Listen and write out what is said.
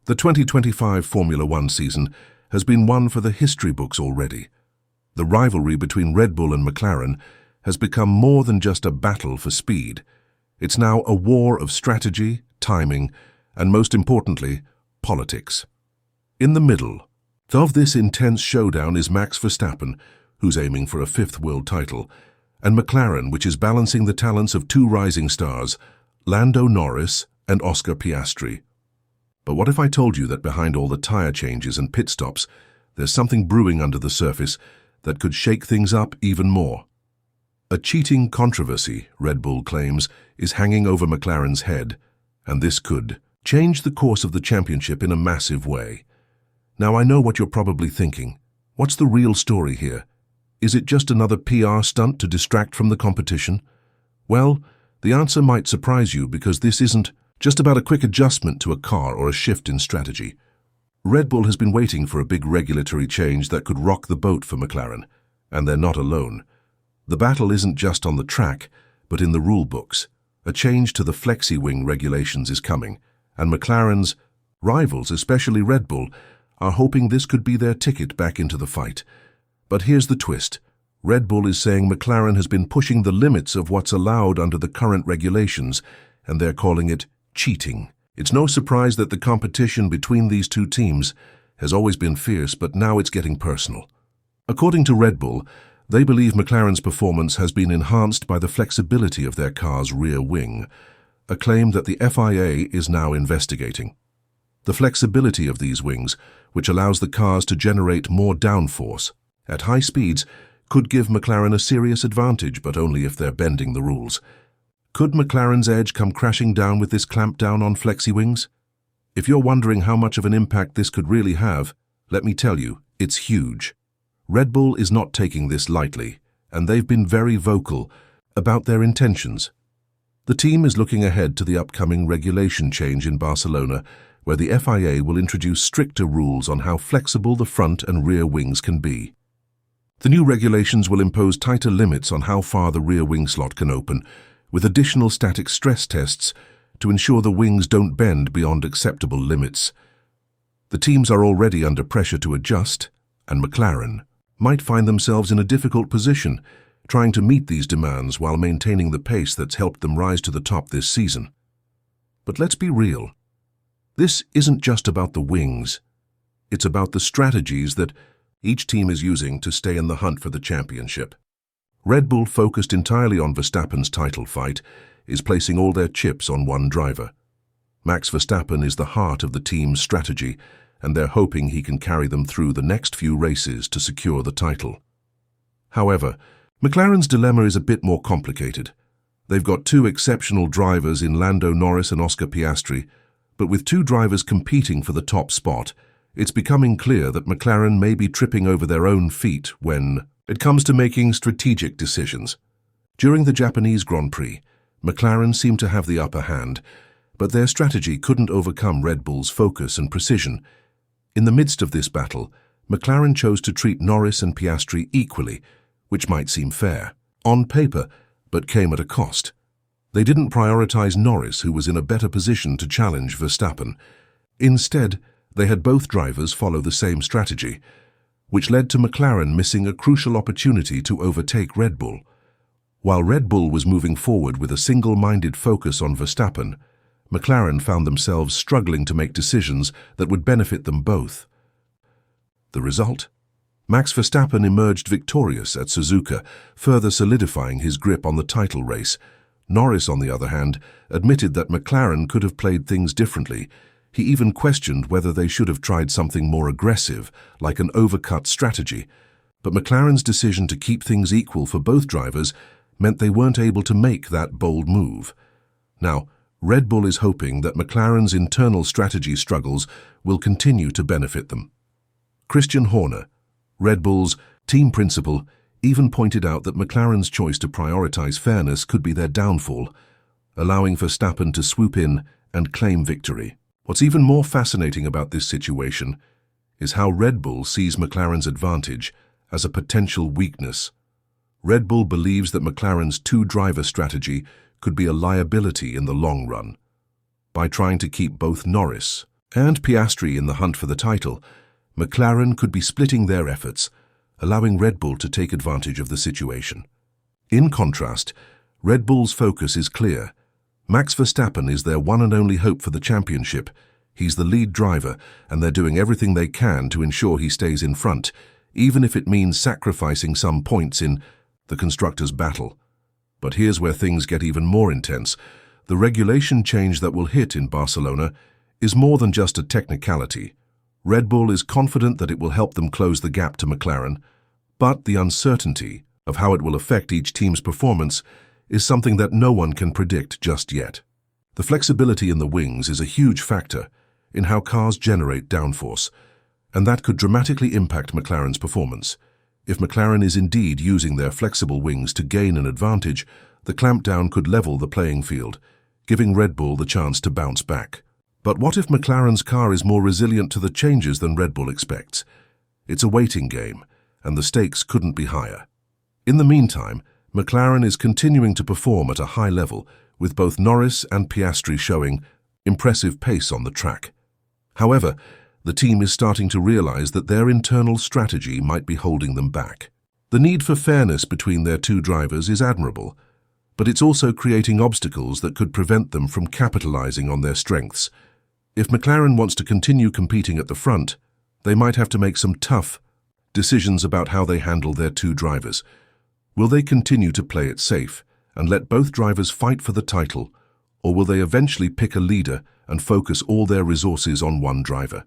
The 2025 Formula One season has been one for the history books already. The rivalry between Red Bull and McLaren has become more than just a battle for speed. It's now a war of strategy, timing, and most importantly, politics. In the middle of this intense showdown is Max Verstappen, who's aiming for a fifth world title, and McLaren, which is balancing the talents of two rising stars, Lando Norris and Oscar Piastri. But what if I told you that behind all the tire changes and pit stops, there's something brewing under the surface that could shake things up even more? A cheating controversy, Red Bull claims, is hanging over McLaren's head, and this could change the course of the championship in a massive way. Now, I know what you're probably thinking. What's the real story here? Is it just another PR stunt to distract from the competition? Well, the answer might surprise you, because this isn't just about a quick adjustment to a car or a shift in strategy. Red Bull has been waiting for a big regulatory change that could rock the boat for McLaren, and they're not alone. The battle isn't just on the track, but in the rule books. A change to the flexi-wing regulations is coming, and McLaren's rivals, especially Red Bull, are hoping this could be their ticket back into the fight. But here's the twist. Red Bull is saying McLaren has been pushing the limits of what's allowed under the current regulations, and they're calling it cheating. It's no surprise that the competition between these two teams has always been fierce, but now it's getting personal. According to Red Bull, they believe McLaren's performance has been enhanced by the flexibility of their car's rear wing, a claim that the FIA is now investigating. The flexibility of these wings, which allows the cars to generate more downforce at high speeds, could give McLaren a serious advantage, but only if they're bending the rules. Could McLaren's edge come crashing down with this clampdown on flexi-wings? If you're wondering how much of an impact this could really have, let me tell you, it's huge. Red Bull is not taking this lightly, and they've been very vocal about their intentions. The team is looking ahead to the upcoming regulation change in Barcelona, where the FIA will introduce stricter rules on how flexible the front and rear wings can be. The new regulations will impose tighter limits on how far the rear wing slot can open, with additional static stress tests to ensure the wings don't bend beyond acceptable limits. The teams are already under pressure to adjust, and McLaren might find themselves in a difficult position, trying to meet these demands while maintaining the pace that's helped them rise to the top this season. But let's be real. This isn't just about the wings. It's about the strategies that each team is using to stay in the hunt for the championship. Red Bull, focused entirely on Verstappen's title fight, is placing all their chips on one driver. Max Verstappen is the heart of the team's strategy, and they're hoping he can carry them through the next few races to secure the title. However, McLaren's dilemma is a bit more complicated. They've got two exceptional drivers in Lando Norris and Oscar Piastri, but with two drivers competing for the top spot, it's becoming clear that McLaren may be tripping over their own feet when it comes to making strategic decisions. During the Japanese Grand Prix, McLaren seemed to have the upper hand, but their strategy couldn't overcome Red Bull's focus and precision. In the midst of this battle, McLaren chose to treat Norris and Piastri equally, which might seem fair on paper, but came at a cost. They didn't prioritize Norris, who was in a better position to challenge Verstappen. Instead, they had both drivers follow the same strategy, which led to McLaren missing a crucial opportunity to overtake Red Bull. While Red Bull was moving forward with a single-minded focus on Verstappen, McLaren found themselves struggling to make decisions that would benefit them both. The result? Max Verstappen emerged victorious at Suzuka, further solidifying his grip on the title race. Norris, on the other hand, admitted that McLaren could have played things differently. He even questioned whether they should have tried something more aggressive, like an overcut strategy. But McLaren's decision to keep things equal for both drivers meant they weren't able to make that bold move. Now, Red Bull is hoping that McLaren's internal strategy struggles will continue to benefit them. Christian Horner, Red Bull's team principal, even pointed out that McLaren's choice to prioritize fairness could be their downfall, allowing Verstappen to swoop in and claim victory. What's even more fascinating about this situation is how Red Bull sees McLaren's advantage as a potential weakness. Red Bull believes that McLaren's two-driver strategy could be a liability in the long run. By trying to keep both Norris and Piastri in the hunt for the title, McLaren could be splitting their efforts, allowing Red Bull to take advantage of the situation. In contrast, Red Bull's focus is clear. Max Verstappen is their one and only hope for the championship. He's the lead driver, and they're doing everything they can to ensure he stays in front, even if it means sacrificing some points in the constructors' battle. But here's where things get even more intense. The regulation change that will hit in Barcelona is more than just a technicality. Red Bull is confident that it will help them close the gap to McLaren, but the uncertainty of how it will affect each team's performance is something that no one can predict just yet. The flexibility in the wings is a huge factor in how cars generate downforce, and that could dramatically impact McLaren's performance. If McLaren is indeed using their flexible wings to gain an advantage, the clampdown could level the playing field, giving Red Bull the chance to bounce back. But what if McLaren's car is more resilient to the changes than Red Bull expects? It's a waiting game, and the stakes couldn't be higher. In the meantime, McLaren is continuing to perform at a high level, with both Norris and Piastri showing impressive pace on the track. However, the team is starting to realize that their internal strategy might be holding them back. The need for fairness between their two drivers is admirable, but it's also creating obstacles that could prevent them from capitalizing on their strengths. If McLaren wants to continue competing at the front, they might have to make some tough decisions about how they handle their two drivers. Will they continue to play it safe and let both drivers fight for the title, or will they eventually pick a leader and focus all their resources on one driver?